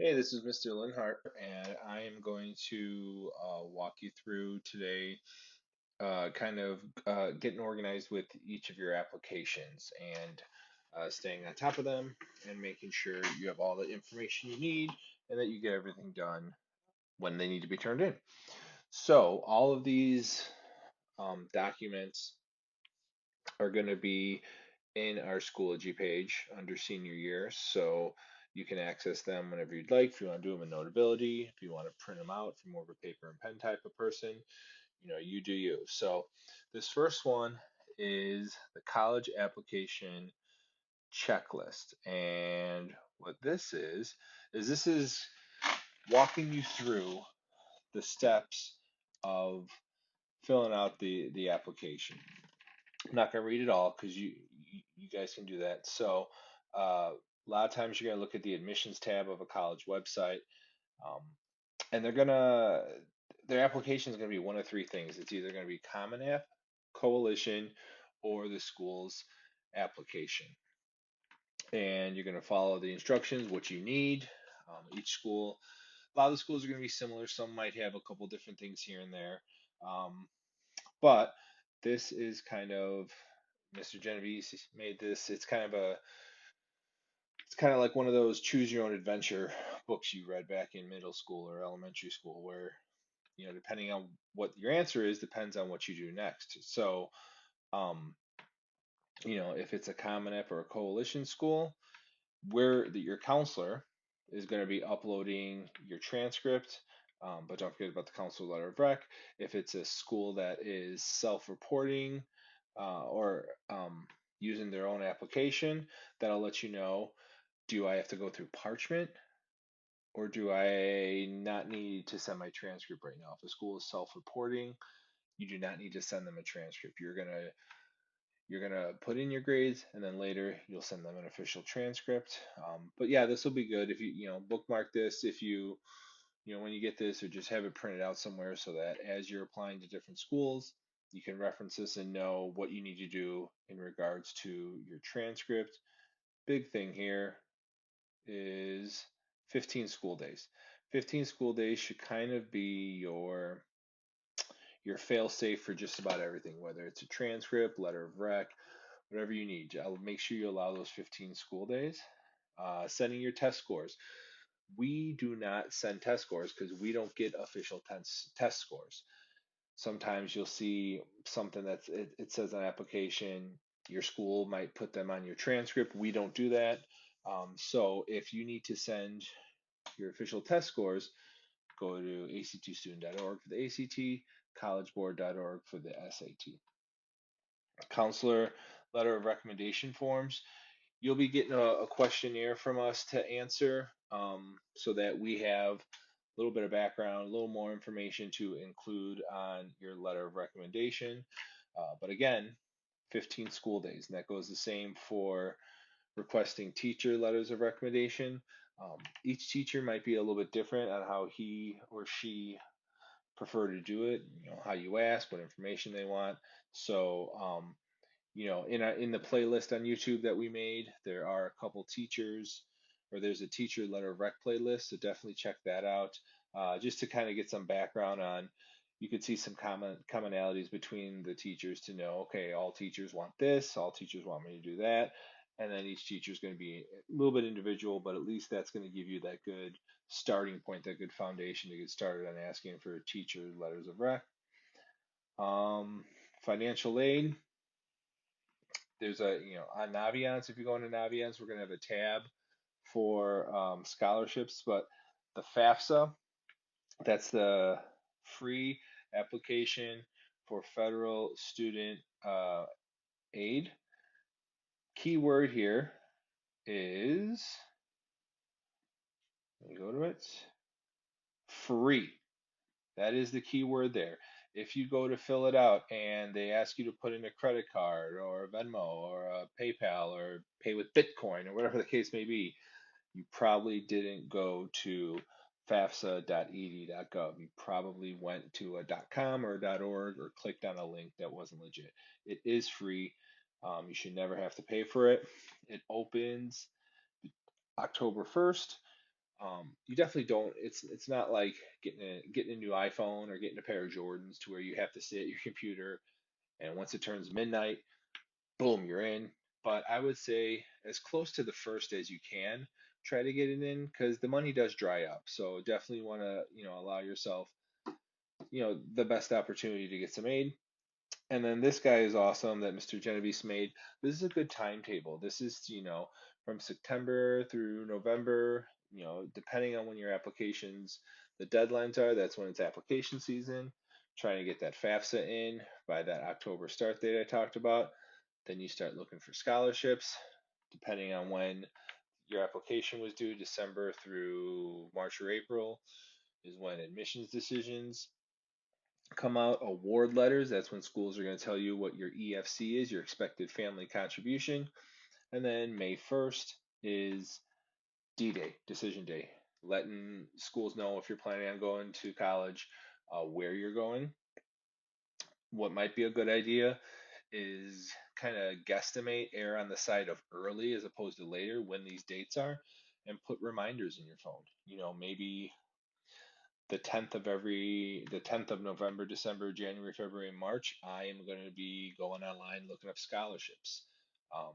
Hey, this is Mr. Linhart, and I am going to walk you through today, getting organized with each of your applications and staying on top of them and making sure you have all the information you need and that you get everything done when they need to be turned in. So, all of these documents are going to be in our Schoology page under senior year. So you can access them whenever you'd like. If you want to do them in Notability, if you want to print them out, if you're more of a paper and pen type of person, you do you. So this first one is the college application checklist. And what this is walking you through the steps of filling out the application. I'm not going to read it all because you guys can do that. So a lot of times you're going to look at the admissions tab of a college website, um, and their application is going to be one of three things. It's either going to be Common App, Coalition, or the school's application. And you're going to follow the instructions, what you need. Each school, a lot of the schools are going to be similar. Some might have a couple different things here and there. But this is kind of Mr. Genovese made this. It's kind of like one of those choose your own adventure books you read back in middle school or elementary school, where depending on what your answer is, depends on what you do next. So, um, if it's a Common App or a coalition school, your counselor is going to be uploading your transcript, but don't forget about the counselor letter of rec. If it's a school that is self-reporting or using their own application, that'll let you know, do I have to go through Parchment or do I not need to send my transcript right now? If a school is self-reporting, you do not need to send them a transcript. You're gonna put in your grades, and then later you'll send them an official transcript. But yeah, this will be good if you bookmark this if when you get this, or just have it printed out somewhere so that as you're applying to different schools, you can reference this and know what you need to do in regards to your transcript. Big thing here is 15 school days. 15 school days should kind of be your fail safe for just about everything, whether it's a transcript, letter of rec, whatever you need. I'll make sure you allow those 15 school days. Sending your test scores. We do not send test scores because we don't get official test scores. Sometimes you'll see something it says on application, your school might put them on your transcript. We don't do that. So if you need to send your official test scores, go to actstudent.org for the ACT, collegeboard.org for the SAT. Counselor letter of recommendation forms. You'll be getting a questionnaire from us to answer, so that we have a little bit of background, a little more information to include on your letter of recommendation. But again, 15 school days, and that goes the same for requesting teacher letters of recommendation. Each teacher might be a little bit different on how he or she prefer to do it, how you ask, what information they want. So, in the playlist on YouTube that we made, there are a couple teachers, or there's a teacher letter of rec playlist, so definitely check that out. Just to kind of get some background on, you could see some commonalities between the teachers to know, okay, all teachers want this, all teachers want me to do that, and then each teacher is going to be a little bit individual, but at least that's going to give you that good starting point, that good foundation to get started on asking for teacher letters of rec. Financial aid, there's on Naviance, if you go into Naviance, we're going to have a tab for scholarships, but the FAFSA, that's the free application for federal student aid. Keyword here is, let me go to it, free. That is the key word there. If you go to fill it out and they ask you to put in a credit card or a Venmo or a PayPal or pay with Bitcoin or whatever the case may be, you probably didn't go to fafsa.ed.gov. You probably went to a .com or a .org or clicked on a link that wasn't legit. It is free. You should never have to pay for it. It opens October 1st. You definitely don't. It's not like getting a new iPhone or getting a pair of Jordans to where you have to sit at your computer and once it turns midnight, boom, you're in. But I would say as close to the first as you can, try to get it in because the money does dry up. So definitely want to, allow yourself, the best opportunity to get some aid. And then this guy is awesome that Mr. Genovese made. This is a good timetable. This is, from September through November, depending on when your applications, the deadlines are, that's when it's application season. Trying to get that FAFSA in by that October start date I talked about. Then you start looking for scholarships, depending on when your application was due, December through March or April is when admissions decisions come out. Award letters, that's when schools are going to tell you what your EFC is, your expected family contribution. And then May 1st is D Day, decision day, letting schools know if you're planning on going to college, where you're going. What might be a good idea is kind of guesstimate, err on the side of early as opposed to later when these dates are, and put reminders in your phone. Maybe the 10th of November, December, January, February, March, I am going to be going online looking up scholarships. On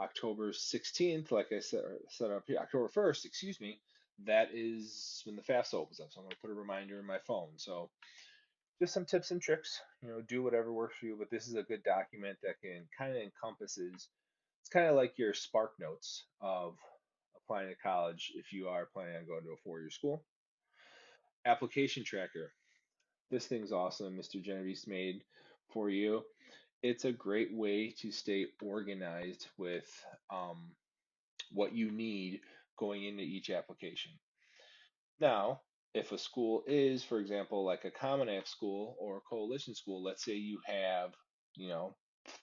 October 16th, like I said, set up here, October 1st, excuse me, that is when the FAFSA opens up. So I'm going to put a reminder in my phone. So just some tips and tricks, do whatever works for you. But this is a good document that can kind of encompasses, it's kind of like your Spark Notes of applying to college if you are planning on going to a 4-year school. Application tracker. This thing's awesome, Mr. Genovese made for you. It's a great way to stay organized with um, what you need going into each application. Now, if a school is, for example, like a Common App school or a coalition school, let's say you have, you know,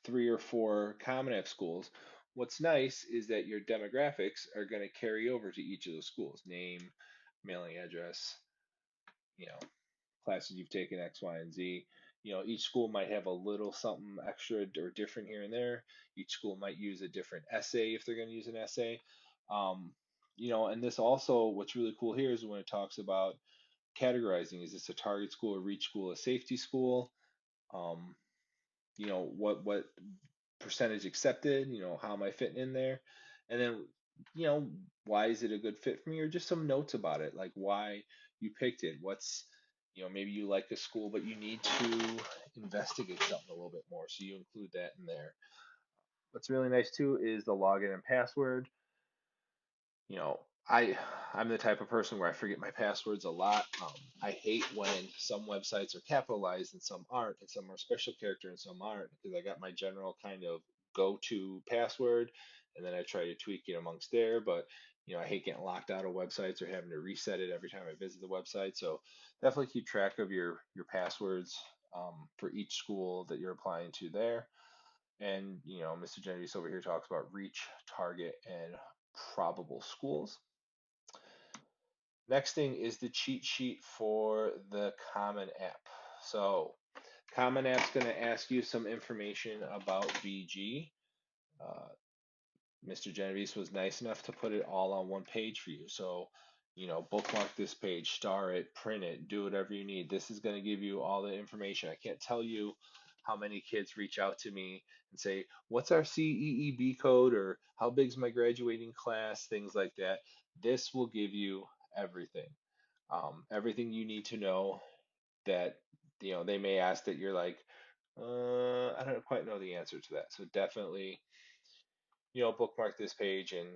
3 or 4 Common App schools, what's nice is that your demographics are going to carry over to each of those schools, name, mailing address, you know, classes you've taken, X, Y, and Z. Each school might have a little something extra or different here and there. Each school might use a different essay if they're going to use an essay. Um, and this also, what's really cool here is when it talks about categorizing. Is this a target school, a reach school, a safety school? Um, what percentage accepted? How am I fitting in there? And then, you know, why is it a good fit for me? Or just some notes about it, like why you picked it. Maybe you like a school, but you need to investigate something a little bit more. So you include that in there. What's really nice too is the login and password. you know, I I'm the type of person where I forget my passwords a lot. I hate when some websites are capitalized and some aren't, and some are special character and some aren't, because I got my general kind of go-to password, and then I try to tweak it amongst there. But I hate getting locked out of websites or having to reset it every time I visit the website. So definitely keep track of your passwords for each school that you're applying to there. And Mr. Genovese over here talks about reach, target, and probable schools. Next thing is the cheat sheet for the Common App. So Common App's going to ask you some information about VG. Uh, Mr. Genovese was nice enough to put it all on one page for you. So, bookmark this page, star it, print it, do whatever you need. This is going to give you all the information. I can't tell you how many kids reach out to me and say, what's our CEEB code, or how big's my graduating class, things like that. This will give you everything. Everything you need to know that, they may ask that you're like, I don't quite know the answer to that. So definitely, bookmark this page and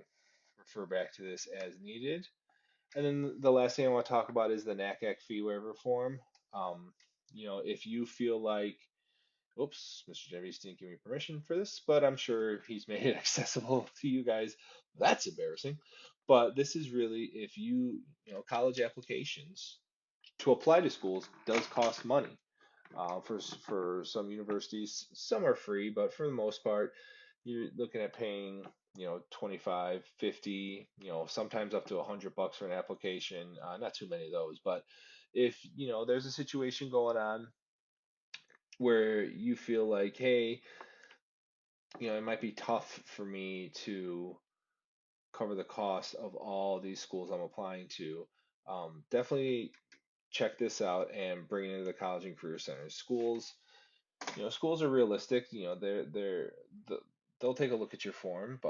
refer back to this as needed. And then the last thing I want to talk about is the NACAC fee waiver form. If you feel like, oops, Mr. Genovese didn't give me permission for this, but I'm sure he's made it accessible to you guys. That's embarrassing. But this is really, if college applications to apply to schools does cost money. For some universities, some are free, but for the most part, you're looking at paying 25, 50, sometimes up to $100 for an application. Not too many of those, but if there's a situation going on where you feel like, hey, it might be tough for me to cover the cost of all these schools I'm applying to, definitely check this out and bring it into the college and career centers. Schools are realistic. The, they'll take a look at your form.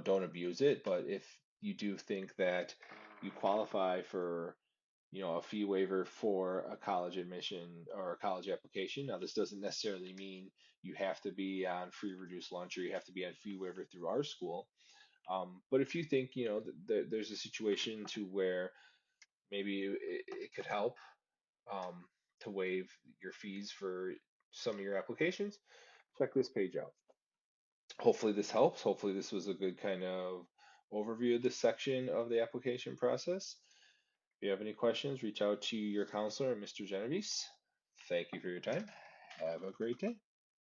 Don't abuse it. But if you do think that you qualify for, a fee waiver for a college admission or a college application. Now, this doesn't necessarily mean you have to be on free reduced lunch or you have to be on fee waiver through our school. But if you think, there's a situation to where maybe it could help, um, to waive your fees for some of your applications, check this page out. Hopefully this helps. Hopefully this was a good kind of overview of this section of the application process. If you have any questions, reach out to your counselor, Mr. Genovese. Thank you for your time. Have a great day.